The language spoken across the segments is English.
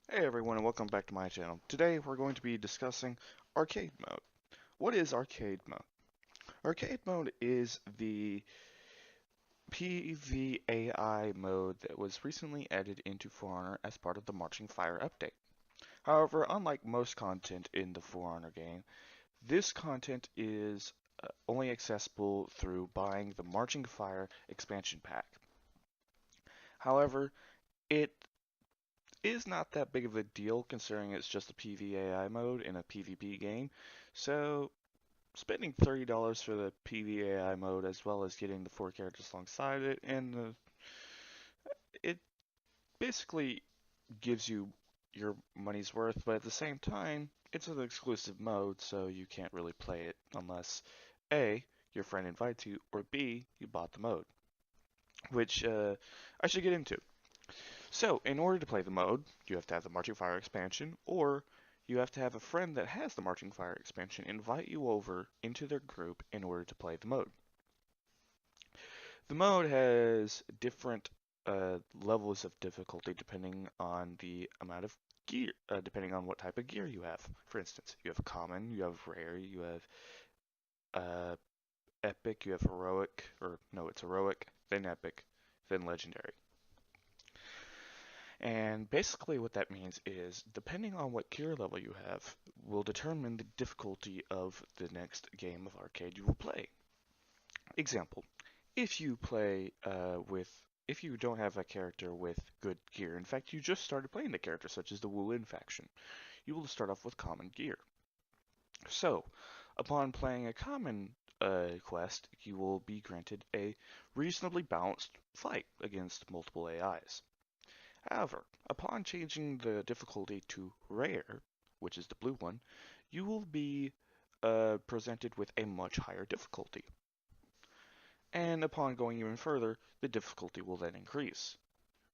Hey everyone and welcome back to my channel. Today we're going to be discussing arcade mode. What is arcade mode? Arcade mode is the PvAI mode that was recently added into For Honor as part of the Marching Fire update. However, unlike most content in the For Honor game, this content is only accessible through buying the Marching Fire expansion pack. However, it is not that big of a deal considering it's just a PvAI mode in a PvP game. So spending $30 for the PvAI mode as well as getting the four characters alongside it and it basically gives you your money's worth, but at the same time, it's an exclusive mode, so you can't really play it unless A, your friend invites you, or B, you bought the mode, which I should get into. So, in order to play the mode, you have to have the Marching Fire expansion, or you have to have a friend that has the Marching Fire expansion invite you over into their group in order to play the mode. The mode has different levels of difficulty depending on the amount of gear, depending on what type of gear you have. For instance, you have common, you have rare, you have uh, epic, you have heroic, or no, it's heroic, then epic, then legendary. And basically what that means is, depending on what gear level you have, will determine the difficulty of the next game of arcade you will play. Example, if you play if you don't have a character with good gear, in fact you just started playing the character such as the Wu-Lin faction, you will start off with common gear. So, upon playing a common quest, you will be granted a reasonably balanced fight against multiple AIs. However, upon changing the difficulty to rare, which is the blue one, you will be presented with a much higher difficulty. And upon going even further, the difficulty will then increase,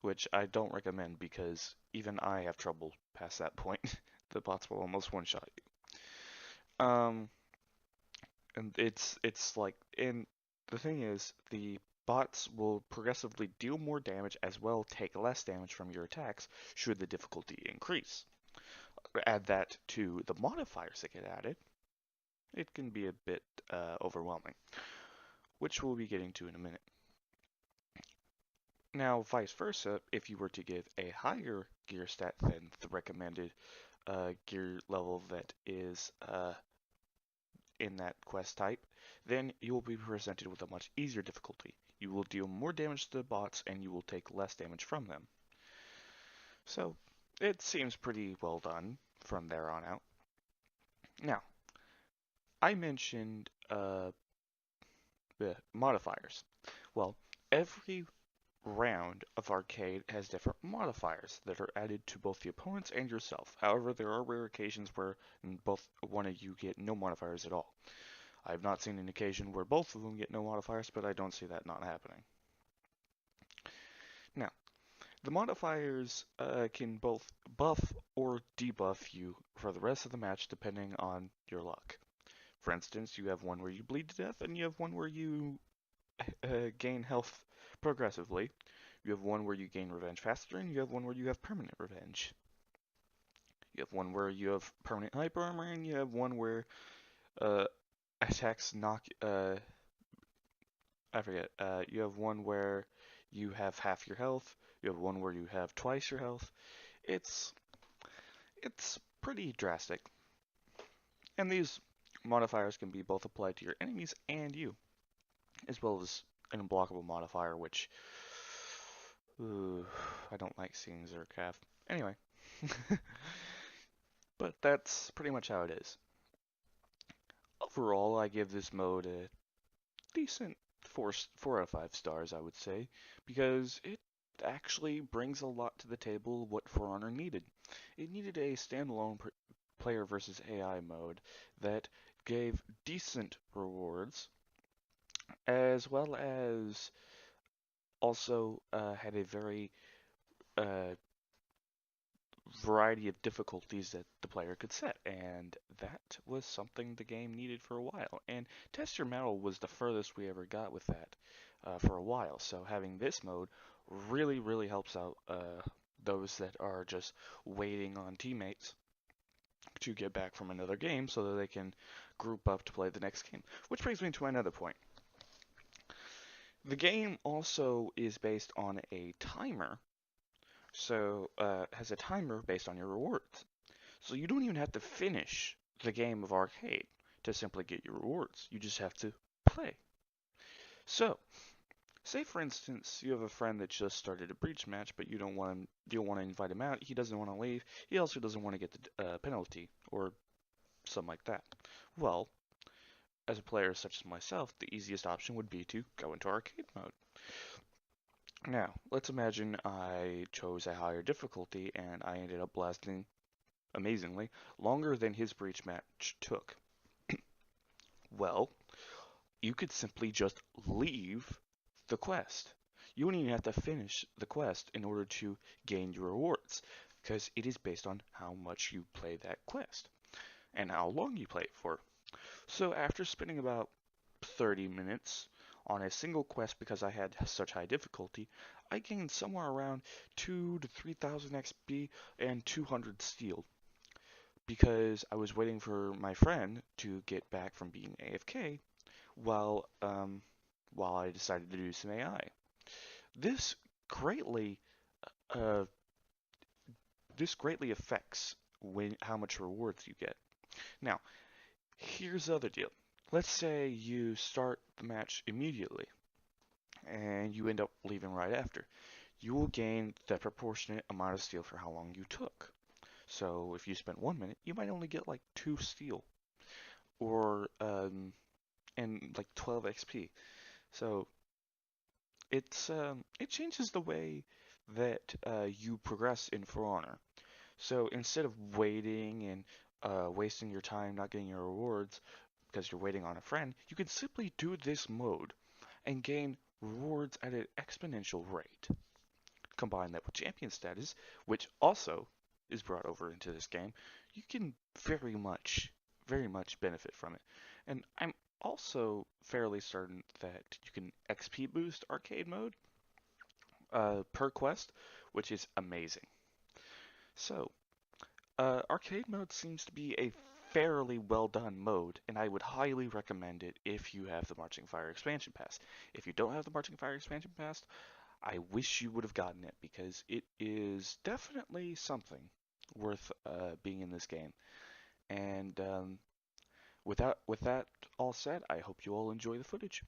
which I don't recommend because even I have trouble past that point. The bots will almost one-shot you. And it's like, and the thing is, the bots will progressively deal more damage as well take less damage from your attacks should the difficulty increase. Add that to the modifiers that get added, it can be a bit overwhelming, which we'll be getting to in a minute. Now, vice versa, if you were to give a higher gear stat than the recommended gear level that is in that quest type, then you will be presented with a much easier difficulty. You will deal more damage to the bots and you will take less damage from them. So, it seems pretty well done from there on out. Now, I mentioned the modifiers. Well, every round of arcade has different modifiers that are added to both the opponents and yourself. However, there are rare occasions where both one of you get no modifiers at all. I have not seen an occasion where both of them get no modifiers, but I don't see that not happening. Now, the modifiers can both buff or debuff you for the rest of the match depending on your luck. For instance, you have one where you bleed to death, and you have one where you gain health progressively. You have one where you gain revenge faster, and you have one where you have permanent revenge. You have one where you have permanent hyper armor, and you have one where uh, attacks knock. I forget. You have one where you have half your health. You have one where you have twice your health. It's it's pretty drastic, and these modifiers can be both applied to your enemies and you, as well as an unblockable modifier, which I don't like seeing Zercraft. Anyway, but that's pretty much how it is. Overall, I give this mode a decent 4 out of 5 stars, I would say, because it actually brings a lot to the table what For Honor needed. It needed a standalone player versus AI mode that gave decent rewards, as well as also had a very uh, variety of difficulties that the player could set, and that was something the game needed for a while. And Test Your Metal was the furthest we ever got with that for a while, so having this mode really, really helps out those that are just waiting on teammates to get back from another game so that they can group up to play the next game. Which brings me to another point. The game also is based on a timer, so has a timer based on your rewards. So you don't even have to finish the game of arcade to simply get your rewards. You just have to play. So, say for instance you have a friend that just started a breach match, but you don't want to invite him out. He doesn't want to leave. He also doesn't want to get the penalty or something like that. Well, as a player such as myself, the easiest option would be to go into arcade mode. Now, let's imagine I chose a higher difficulty and I ended up lasting, amazingly, longer than his breach match took. Well, you could simply just leave the quest. You don't even have to finish the quest in order to gain your rewards, because it is based on how much you play that quest and how long you play it for. So after spending about 30 minutes on a single quest because I had such high difficulty, I gained somewhere around 2 to 3,000 XP and 200 steel because I was waiting for my friend to get back from being AFK while while I decided to do some AI. This greatly uh, this greatly affects how much rewards you get. Now, here's the other deal. Let's say you start the match immediately and you end up leaving right after. You will gain the proportionate amount of steel for how long you took. So if you spent 1 minute, you might only get like 2 steel or and like 12 XP. So it changes the way that you progress in For Honor. So instead of waiting and wasting your time not getting your rewards because you're waiting on a friend, you can simply do this mode and gain rewards at an exponential rate. Combine that with champion status, which also is brought over into this game, you can very much benefit from it. And I'm also fairly certain that you can XP boost arcade mode per quest, which is amazing. So, arcade mode seems to be a fairly well done mode, and I would highly recommend it if you have the Marching Fire expansion pass. If you don't have the Marching Fire expansion pass, I wish you would have gotten it because it is definitely something worth being in this game. And with that all said, I hope you all enjoy the footage.